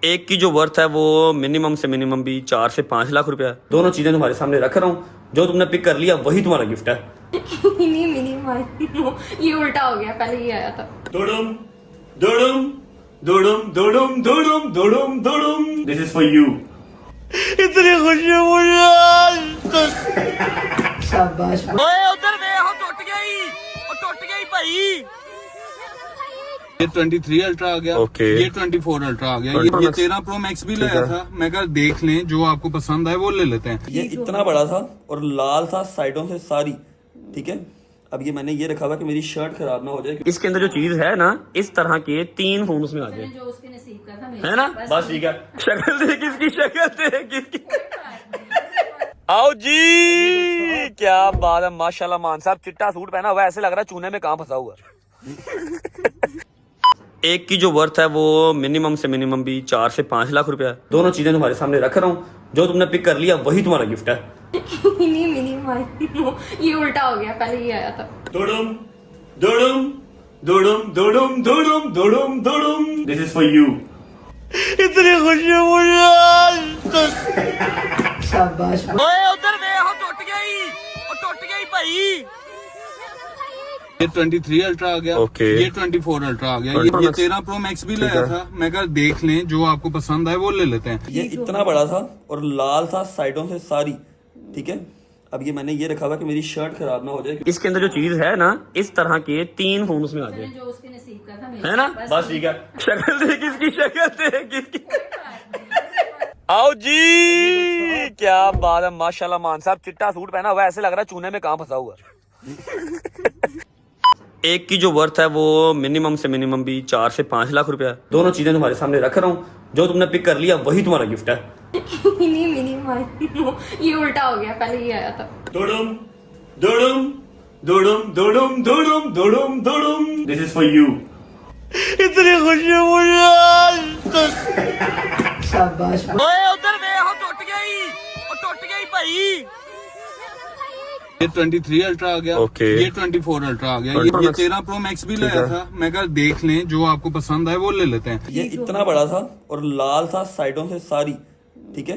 एक की जो वर्थ है वो मिनिमम से मिनिमम भी 4 से 5 लाख रुपया। दोनों चीजें तुम्हारे सामने रख रहा हूँ, जो तुमने पिक कर लिया वही तुम्हारा गिफ्ट है। मिनी मिनी माइनो, ये उल्टा हो गया, पहले ये आया था। दोडुम दोडुम दोडुम दोडुम दोडुम दोडुम दोडुम, दिस इज फॉर यू। इतनी खुशी मुझे। शाबाश। ओए उधर वे हो, टूट गई भाई। ये 23 अल्ट्रा आ गया। Okay. ये 24 अल्ट्रा आ गया। ये 13 प्रो मैक्स भी लाया था। मैं कहा देख लें, जो आपको पसंद आए वो ले लेते हैं। ये इतना बड़ा था और लाल था साइडों से सारी, ठीक है। अब ये मैंने ये रखा हुआ कि मेरी शर्ट खराब ना हो जाए। इसके अंदर जो चीज है ना, इस तरह के 3 फोन उसमें आ जाए, जो उसके नसीब का था, है ना। बस ठीक है। शक्ल देख इसकी, शक्ल देख इसकी। आओ जी, क्या बात है, माशाल्लाह। मान साहब चिट्टा सूट पहना हुआ, ऐसे लग रहा है चूने में कहाँ फंसा हुआ। एक की जो वर्थ है वो मिनिमम से मिनिमम भी 4 से 5 लाख रुपया। दोनों चीजें तुम्हारे सामने रख रहा हूँ, जो तुमने पिक कर लिया वही तुम्हारा गिफ्ट है। मिनी मिनी माइनो, ये उल्टा हो गया, पहले ये आया था। दोडुम दोडुम दोडुम दोडुम दोडुम दोडुम दोडुम, दिस इज फॉर यू। इतनी खुशी मुझे। शाबाश। ओए उधर वे हो, टूट गई भाई। ये 23 अल्ट्रा आ गया। Okay. ये 24 अल्ट्रा आ गया। ये 13 प्रो मैक्स भी लाया था। मैं कहा देख लें, जो आपको पसंद आए वो ले लेते हैं। ये इतना बड़ा था और लाल था साइडों से सारी, ठीक है। अब ये मैंने ये रखा हुआ कि मेरी शर्ट खराब ना हो जाए। इसके अंदर जो चीज है ना, इस तरह के 3 फोन उसमें आ जाए, जो उसके नसीब का था, है ना। बस ठीक है। शक्ल देख इसकी, शक्ल देख इसकी। आओ जी, क्या बात है, माशाल्लाह। मान साहब चिट्टा सूट पहना हुआ, ऐसे लग रहा है चूने में कहाँ फंसा हुआ। एक की जो वर्थ है वो मिनिमम से मिनिमम भी 4 से 5 लाख रुपया। दोनों चीजें तुम्हारे सामने रख रहा हूँ, जो तुमने पिक कर लिया वही तुम्हारा गिफ्ट है। मिनी मिनी माइनो, ये उल्टा हो गया, पहले ये आया था। दोडुम दोडुम दोडुम दोडुम दोडुम दोडुम दोडुम, दिस इज फॉर यू। इतनी खुशी मुझे। शाबाश। ओए उधर वे हो, टूट गई भाई। ये 23 अल्ट्रा आ गया। Okay. ये 24 अल्ट्रा आ गया। ये 13 प्रो मैक्स भी लाया था। मैं कहा देख लें, जो आपको पसंद आए वो ले लेते हैं। ये इतना बड़ा था और लाल था साइडों से सारी, ठीक है।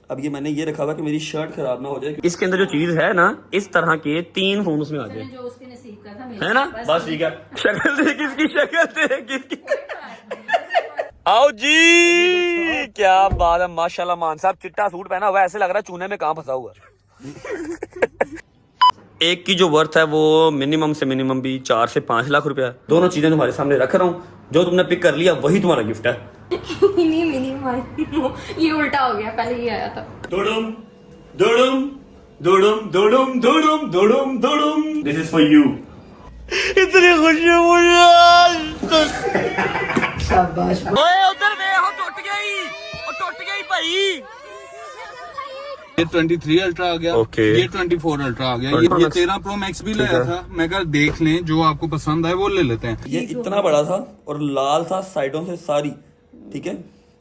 अब ये मैंने ये रखा हुआ कि मेरी शर्ट खराब ना हो जाए। इसके अंदर जो चीज है ना, इस तरह के 3 फोन उसमें आ जाए, जो उसके नसीब का था, है ना। बस ठीक है। शक्ल देख इसकी, शक्ल देख इसकी। आओ जी, क्या बात है, माशाल्लाह। मान साहब चिट्टा सूट पहना हुआ, ऐसे लग रहा है चूने में कहाँ फंसा हुआ। एक की जो वर्थ है वो मिनिमम से मिनिमम भी 4 से 5 लाख रुपया। दोनों चीजें तुम्हारे सामने रख रहा हूँ, जो तुमने पिक कर लिया वही तुम्हारा गिफ्ट है। मिनी मिनी माइनो, ये उल्टा हो गया, पहले ये आया था। दोडुम दोडुम दोडुम दोडुम दोडुम दोडुम दोडुम, दिस इज फॉर यू। इतनी खुशी मुझे। शाबाश। ओए उधर वे हो, टूट गई भाई। ये 23 अल्ट्रा आ गया। Okay. ये 24 अल्ट्रा आ गया। ये 13 प्रो मैक्स भी लाया था। मैं कहा देख लें, जो आपको पसंद आए वो ले लेते हैं। ये इतना बड़ा था और लाल था साइडों से सारी, ठीक है।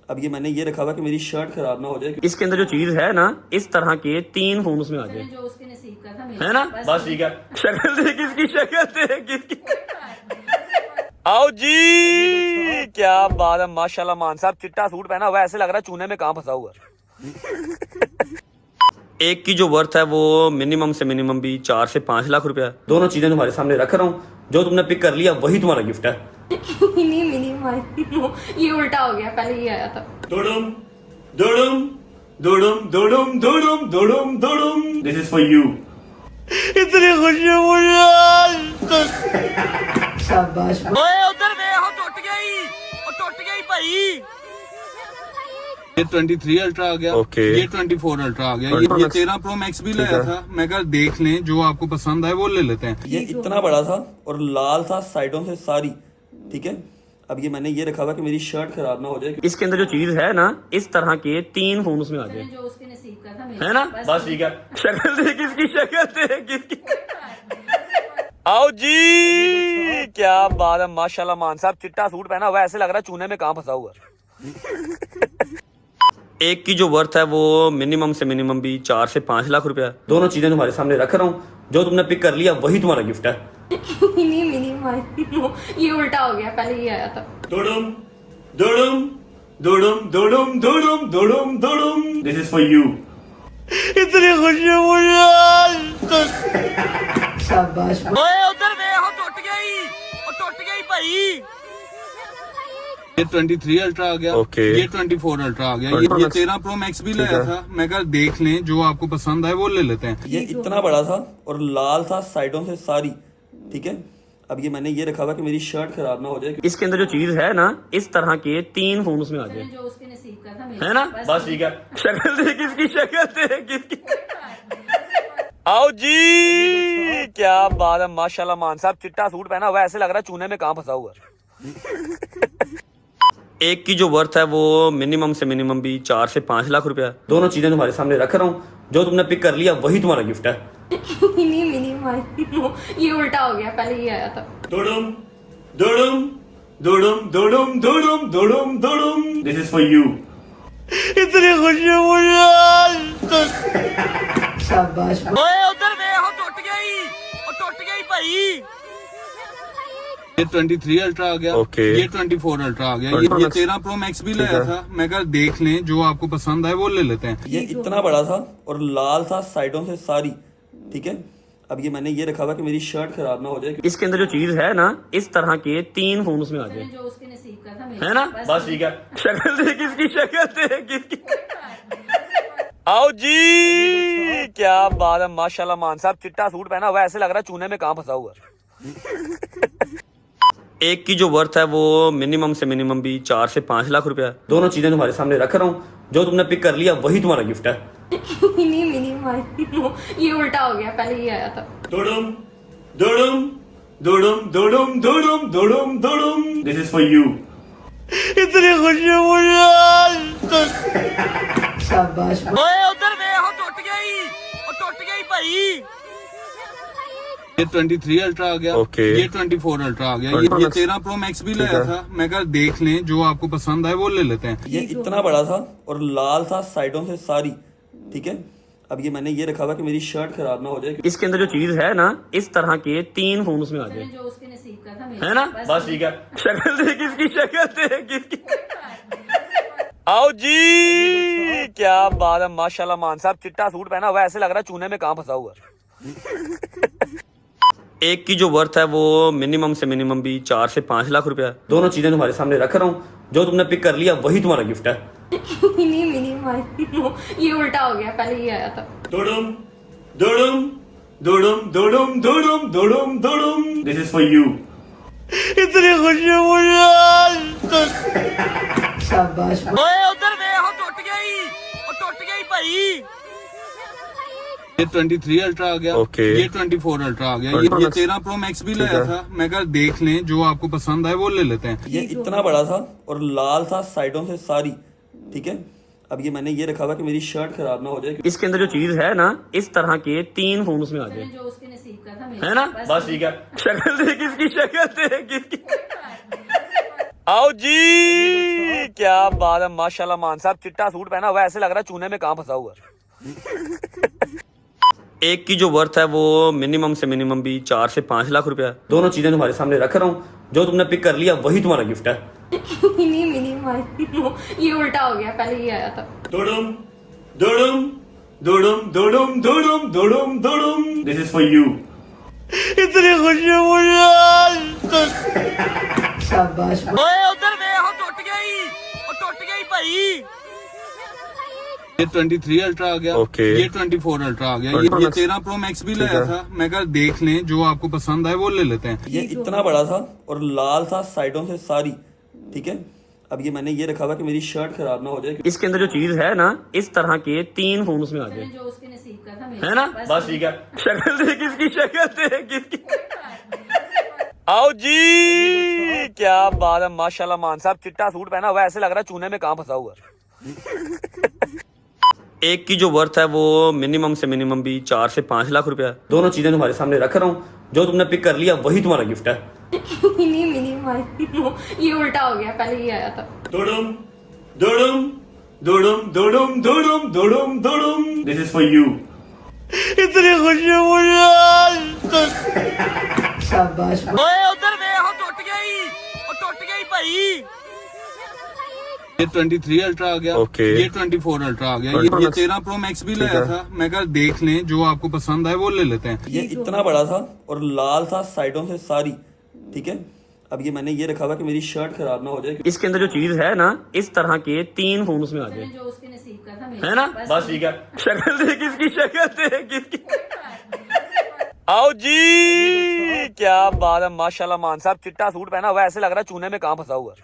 अब ये मैंने ये रखा हुआ कि मेरी शर्ट खराब ना हो जाए। इसके अंदर जो चीज है ना, इस तरह के 3 फोन उसमें आ जाए, जो उसके नसीब का था, है ना। बस ठीक है। शक्ल देख इसकी, शक्ल देख इसकी। आओ जी, क्या बात है, माशाल्लाह। मान साहब चिट्टा सूट पहना हुआ, ऐसे लग रहा है चूने में कहाँ फंसा हुआ। एक की जो वर्थ है वो मिनिमम से मिनिमम भी 4 से 5 लाख रुपया। दोनों चीजें तुम्हारे सामने रख रहा हूँ, जो तुमने पिक कर लिया वही तुम्हारा गिफ्ट है। मिनी मिनी माइनो, ये उल्टा हो गया, पहले ये आया था। दोडुम दोडुम दोडुम दोडुम दोडुम दोडुम दोडुम, दिस इज फॉर यू। इतनी खुशी मुझे। शाबाश। ओए उधर वे हो, टूट गई भाई। ये 23 अल्ट्रा आ गया। Okay. ये 24 अल्ट्रा आ गया। ये 13 प्रो मैक्स भी लाया था। मैं कहा देख लें, जो आपको पसंद आए वो ले लेते हैं। ये इतना बड़ा था और लाल था साइडों से सारी, ठीक है। अब ये मैंने ये रखा हुआ कि मेरी शर्ट खराब ना हो जाए। इसके अंदर जो चीज है ना, इस तरह के 3 फोन उसमें आ जाए, जो उसके नसीब का था, है ना। बस ठीक है। शक्ल देख इसकी, शक्ल देख इसकी। आओ जी, क्या बात है, माशाल्लाह। मान साहब चिट्टा सूट पहना हुआ, ऐसे लग रहा है चूने में कहाँ फंसा हुआ। एक की जो वर्थ है वो मिनिमम से मिनिमम भी 4 से 5 लाख रुपया। दोनों चीजें तुम्हारे सामने रख रहा हूँ, जो तुमने पिक कर लिया वही तुम्हारा गिफ्ट है। मिनी मिनी माइनो, ये उल्टा हो गया, पहले ये आया था। दोडुम दोडुम दुडुम दुडुम दुडुम दुडुम दुडुम दिस इज फॉर यू। इतनी खुशी है मुझे आज। शाबाश ओए उधर वे हो टूट गई भाई। ये 23 अल्ट्रा आ गया। Okay. ये 24 अल्ट्रा आ गया। ये 13 प्रो मैक्स भी लाया था। मैं कहा देख लें, जो आपको पसंद आए वो ले लेते हैं। ये इतना बड़ा था और लाल था साइडों से सारी, ठीक है। अब ये मैंने ये रखा हुआ कि मेरी शर्ट खराब ना हो जाए। इसके अंदर जो चीज है ना, इस तरह के 3 फोन उसमें आ जाए, जो उसके नसीब का था है ना। बस ठीक है। शक्ल देख इसकी, शक्ल देख इसकी। आओ जी, क्या बात है, माशाल्लाह। मान साहब चिट्टा सूट पहना हुआ है, ऐसे लग रहा है चूने में कहाँ फंसा हुआ है। एक की जो वर्थ है वो मिनिमम से मिनिमम भी 4 से 5 लाख रुपया। दोनों चीजें तुम्हारे सामने रख रहा हूँ, जो तुमने पिक कर लिया वही तुम्हारा गिफ्ट है। मिनी मिनी माई, ये उल्टा हो गया, पहले ये आया था। दुडुम दुडुम दुडुम दुडुम दुडुम दुडुम दुडुम दिस इज फॉर यू। इतनी खुशी है मुझे आज। शाबाश ओए उधर वे हो टूट गई भाई। ये 23 अल्ट्रा आ गया। Okay. ये 24 अल्ट्रा आ गया। ये 13 प्रो मैक्स भी लाया था। मैं कहा देख लें, जो आपको पसंद आए वो ले लेते हैं। ये इतना बड़ा था और लाल था साइडों से सारी, ठीक है। अब ये मैंने ये रखा हुआ कि मेरी शर्ट खराब ना हो जाए। इसके अंदर जो चीज है ना, इस तरह के 3 फोन उसमें आ जाए, जो उसके नसीब का था है ना। बस ठीक है। शक्ल देख इसकी, शक्ल देख इसकी। आओ जी, क्या बात है, माशाल्लाह। मान साहब चिट्टा सूट पहना हुआ है, ऐसे लग रहा है चूने में कहाँ फंसा हुआ है। एक की जो वर्थ है वो मिनिमम से मिनिमम भी 4 से 5 लाख रुपया। दोनों चीजें तुम्हारे सामने रख रहा हूँ, जो तुमने पिक कर लिया वही तुम्हारा गिफ्ट है। मिनी मिनी माई, ये उल्टा हो गया, पहले ये आया था। दुडुम दुडुम दुडुम दुडुम दुडुम दुडुम दुडुम दिस इज फॉर यू। इतनी खुशी है मुझे आज। शाबाश ओए उधर वे हो टूट गई भाई। ये 23 अल्ट्रा आ गया। Okay. ये 24 अल्ट्रा आ गया। ये 13 प्रो मैक्स भी लाया था। मैं कहा देख लें, जो आपको पसंद आए वो ले लेते हैं। ये इतना बड़ा था और लाल था साइडों से सारी, ठीक है। अब ये मैंने ये रखा हुआ कि मेरी शर्ट खराब ना हो जाए। इसके अंदर जो चीज है ना, इस तरह के 3 फोन उसमें आ जाए, जो उसके नसीब का था है ना। बस ठीक है। शक्ल देख इसकी, शक्ल देख इसकी। आओ जी, क्या बात है, माशाल्लाह। मान साहब चिट्टा सूट पहना हुआ है, ऐसे लग रहा है चूने में कहाँ फंसा हुआ है। एक की जो वर्थ है वो मिनिमम से मिनिमम भी 4 से 5 लाख रुपया। दोनों चीजें तुम्हारे सामने रख रहा हूँ, जो तुमने पिक कर लिया वही तुम्हारा गिफ्ट है। मिनी मिनी माई, ये उल्टा हो गया, पहले ये आया था। दुडुम दुडुम दुडुम दुडुम दुडुम दुडुम दुडुम दिस इज फॉर यू। इतनी खुशी है मुझे आज। शाबाश ओए उधर वे हो टूट गई भाई। ये 23 अल्ट्रा आ गया। Okay. ये 24 अल्ट्रा आ गया। ये 13 प्रो मैक्स भी लाया था। मैं कहा देख लें, जो आपको पसंद आए वो ले लेते हैं। ये इतना बड़ा था और लाल था साइडों से सारी, ठीक है। अब ये मैंने ये रखा हुआ कि मेरी शर्ट खराब ना हो जाए। इसके अंदर जो चीज है ना, इस तरह के 3 फोन उसमें आ जाए, जो उसके नसीब का था है ना। बस ठीक है। शक्ल देख इसकी, शक्ल देख इसकी। आओ जी, क्या बात है, माशाल्लाह। मान साहब चिट्टा सूट पहना हुआ है, ऐसे लग रहा है चूने में कहाँ फंसा हुआ है। एक की जो वर्थ है वो मिनिमम से मिनिमम भी 4 से 5 लाख रुपया। दोनों चीजें तुम्हारे सामने रख रहा हूँ, जो तुमने पिक कर लिया वही तुम्हारा गिफ्ट है। मिनी मिनी माई, ये उल्टा हो गया, पहले ये आया था। दुडुम दुडुम दुडुम दुडुम दुडुम दुडुम दुडुम दिस इज फॉर यू। इतनी खुशी है मुझे आज। शाबाश ओए उधर वे हो टूट गई भाई। ये 23 अल्ट्रा आ गया। Okay. ये 24 अल्ट्रा आ गया। ये 13 प्रो मैक्स भी लाया था। मैं कहा देख लें, जो आपको पसंद आए वो ले लेते हैं। ये इतना बड़ा था और लाल था साइडों से सारी, ठीक है। अब ये मैंने ये रखा हुआ कि मेरी शर्ट खराब ना हो जाए। इसके अंदर जो चीज है ना, इस तरह के 3 फोन उसमें आ जाए, जो उसके नसीब का था है ना। बस ठीक है। शक्ल देख इसकी, शक्ल देख इसकी। आओ जी, क्या बात है, माशाल्लाह। मान साहब चिट्टा सूट पहना हुआ है, ऐसे लग रहा है चूने में कहाँ फंसा हुआ है। एक की जो वर्थ है वो मिनिमम से मिनिमम भी 4 से 5 लाख रुपया। दोनों चीजें तुम्हारे सामने रख रहा हूँ, जो तुमने पिक कर लिया वही तुम्हारा गिफ्ट है। मिनी मिनी माई, ये उल्टा हो गया, पहले ये आया था। दुडुम दुडुम दुडुम दुडुम दुडुम दुडुम दुडुम दिस इज फॉर यू। इतनी खुशी है मुझे आज। शाबाश ओए उधर वे हो टूट गई भाई। ये 23 अल्ट्रा आ गया, Okay. ये 24 अल्ट्रा आ गया, ये 13 प्रो मैक्स भी लाया था। मैं कहा देख लें, जो आपको पसंद आए वो ले लेते हैं। ये इतना बड़ा था और लाल था साइडों से सारी, ठीक है। अब ये मैंने ये रखा हुआ कि मेरी शर्ट खराब ना हो जाए। इसके अंदर जो चीज है ना, इस तरह के 3 फोन उसमें आ जाए, जो उसके नसीब का था मेरे है ना। बस ठीक है। शक्ल देख इसकी, शक्ल देख इसकी। आओ जी, क्या बात है, माशाल्लाह मान साहब। चिट्टा सूट पहना हुआ है, ऐसे लग रहा है चूने में कहाँ फंसा हुआ है।